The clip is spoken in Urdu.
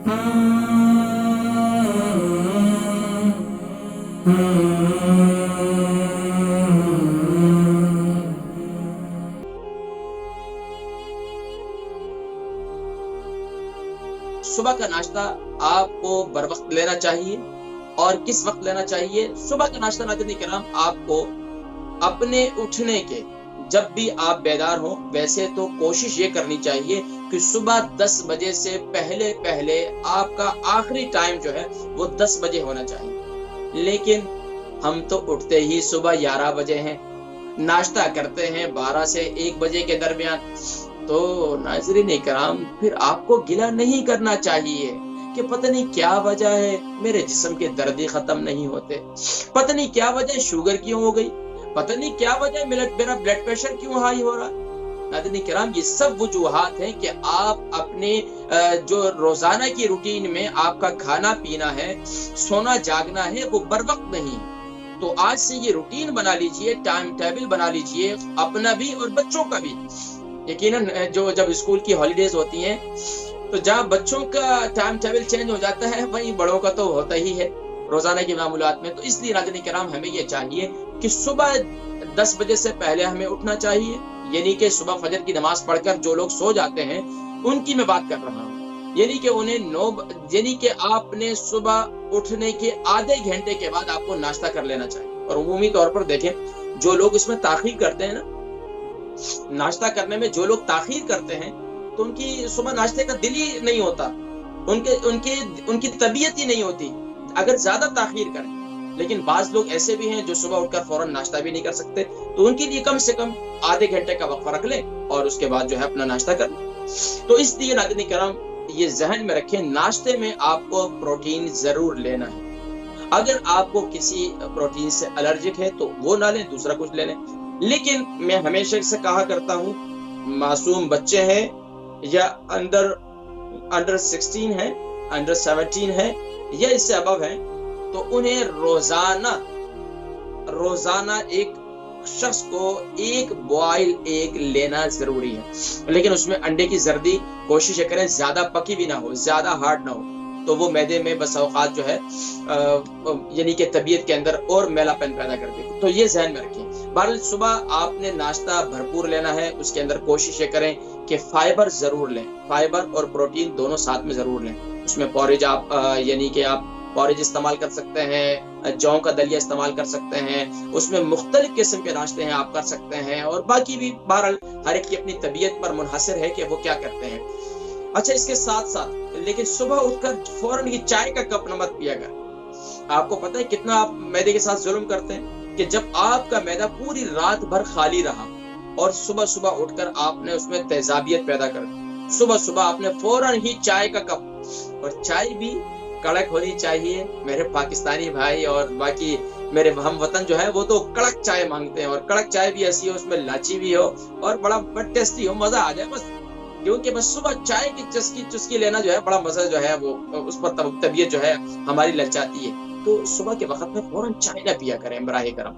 صبح کا ناشتہ آپ کو بر وقت لینا چاہیے. اور کس وقت لینا چاہیے؟ صبح کا ناشتہ ناظرین کرام آپ کو اپنے اٹھنے کے جب بھی آپ بیدار ہو، ویسے تو کوشش یہ کرنی چاہیے کہ صبح 10 بجے سے پہلے آپ کا آخری ٹائم جو ہے وہ 10 بجے ہونا چاہیے. لیکن ہم تو اٹھتے ہی صبح 11 بجے ہیں، ناشتہ کرتے ہیں 12 سے 1 بجے کے درمیان. تو ناظرین کرام پھر آپ کو گلہ نہیں کرنا چاہیے کہ پتہ نہیں کیا وجہ ہے میرے جسم کے درد ہی ختم نہیں ہوتے، پتہ نہیں کیا وجہ شوگر کیوں ہو گئی، پتہ نہیں کیا وجہ میرا بلڈ پریشر کیوں ہائی ہو رہا. ناظرین کرام یہ سب وجوہات ہیں کہ آپ اپنے جو روزانہ کی روٹین میں آپ کا کھانا پینا ہے، سونا جاگنا ہے، وہ بر وقت نہیں. تو آج سے یہ روٹین بنا لیجئے، ٹائم ٹیبل بنا لیجئے، اپنا بھی اور بچوں کا بھی. یقیناً جب اسکول کی ہالیڈیز ہوتی ہیں تو جہاں بچوں کا ٹائم ٹیبل چینج ہو جاتا ہے وہیں بڑوں کا تو ہوتا ہی ہے روزانہ کی معمولات میں. تو اس لیے ناظرین کرام ہمیں یہ چاہیے کہ صبح 10 بجے سے پہلے ہمیں اٹھنا چاہیے. یعنی کہ صبح فجر کی نماز پڑھ کر جو لوگ سو جاتے ہیں ان کی میں بات کر رہا ہوں. یعنی کہ یعنی کہ آپ نے صبح اٹھنے کے آدھے گھنٹے کے بعد آپ کو ناشتہ کر لینا چاہیے. اور عمومی طور پر دیکھیں جو لوگ اس میں تاخیر کرتے ہیں نا، ناشتہ کرنے میں جو لوگ تاخیر کرتے ہیں تو ان کی صبح ناشتے کا دل ہی نہیں ہوتا، ان کی طبیعت ہی نہیں ہوتی اگر زیادہ تاخیر کریں. لیکن بعض لوگ ایسے بھی ہیں جو صبح اٹھ کر فوراً ناشتہ بھی نہیں کر سکتے، تو ان کے لیے کم سے کم آدھے گھنٹے کا وقفہ رکھ لیں اور اس کے بعد جو ہے اپنا ناشتہ کر لیں. تو اس لیے ناظرین کرام یہ ذہن میں رکھیں ناشتے میں آپ کو پروٹین ضرور لینا ہے. اگر آپ کو کسی پروٹین سے الرجک ہے تو وہ نہ لیں، دوسرا کچھ لے لیں. لیکن میں ہمیشہ سے کہا کرتا ہوں معصوم بچے ہیں یا انڈر 16 ہے، انڈر 17 ہے یا اس سے ابو ہیں، تو انہیں روزانہ ایک شخص کو ایک بوائل ایگ لینا ضروری ہے. لیکن اس میں انڈے کی زردی کوشش کریں زیادہ پکی بھی نہ ہو، زیادہ ہارڈ نہ ہو، تو وہ معدے میں بس اوقات جو ہے یعنی کہ طبیعت کے اندر اور میلا پن پیدا کر دے. تو یہ ذہن میں رکھیں. بہرحال صبح آپ نے ناشتہ بھرپور لینا ہے، اس کے اندر کوشش یہ کریں کہ فائبر ضرور لیں، فائبر اور پروٹین دونوں ساتھ میں ضرور لیں. اس میں پورج آپ یعنی کہ آپ پورج استعمال کر سکتے ہیں، جوں کا دلیا استعمال کر سکتے ہیں، اس میں مختلف قسم کے ناشتے ہیں آپ کر سکتے ہیں. اور باقی بھی بہرحال ہر ایک کی اپنی طبیعت پر منحصر ہے کہ وہ کیا کرتے ہیں. اچھا اس کے ساتھ ساتھ لیکن صبح اٹھ کر فوراً ہی چائے کا کپ نہ مت پیا کر. آپ کو پتہ ہے کتنا آپ معدے کے ساتھ ظلم کرتے ہیں کہ جب آپ کا معدہ پوری رات بھر خالی رہا اور صبح اٹھ کر آپ نے اس میں تیزابیت پیدا کر دی، صبح آپ نے فوراً ہی چائے کا کپ، اور چائے بھی کڑک ہونی چاہیے. میرے پاکستانی بھائی اور باقی میرے ہم وطن جو ہے وہ تو کڑک چائے مانگتے ہیں، اور کڑک چائے بھی ایسی ہو اس میں الائچی بھی ہو اور بڑا ٹیسٹی ہو، مزہ آ جائے بس. کیونکہ بس صبح چائے کی چسکی لینا جو ہے بڑا مزہ جو ہے وہ اس پر طبیعت جو ہے ہماری للچاتی ہے. تو صبح کے وقت میں فوراً چائے نہ پیا کریں براہ کرم.